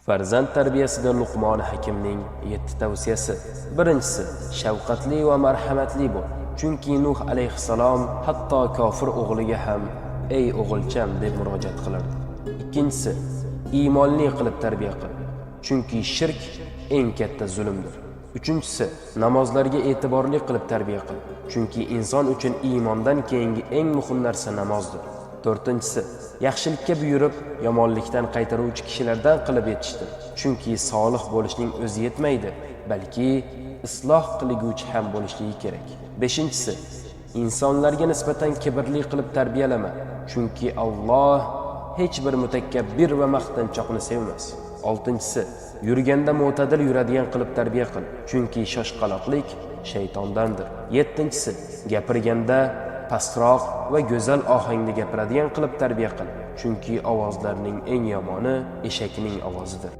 Farzand tarbiyasida Luqmon Hakimning 7 tavsiyasi. Birinchisi, shafqatli va marhamatli bo'l. Chunki Nuh alayhissalom hatto kofir o'g'liga ham "Ey o'g'ilcham" deb murojaat qilardi. Ikkinchisi, iymonli qilib tarbiya qil. Chunki shirk eng katta zulmdir. Uchinchisi, namozlarga e'tiborli qilib tarbiya qil. Chunki inson uchun iymondan keyingi eng muhim narsa namozdir. To'rtinchisi, yaxshilikka buyurib, yomonlikdan qaytaruvchi kishilardan qilib yetishtir. Chunki solih bo'lishning o'zi yetmaydi, balki isloh qilguvchi ham bo'lishligi kerak. Beshinchisi, insonlarga nisbatan kibrli qilib tarbiyalama. Chunki Alloh hech bir mutakabbir va maqtanchoqni sevmas. Oltinchisi, yurganda mo'tadil yuradigan qilib tarbiya qil. Chunki shoshqaloqlik shaytondandir. Yettinchisi, gapirganda pastroq va go'zal ohangda gapiradigan qilib tarbiya qil. Chunki ovozlarning eng yomoni eshakning ovozidir.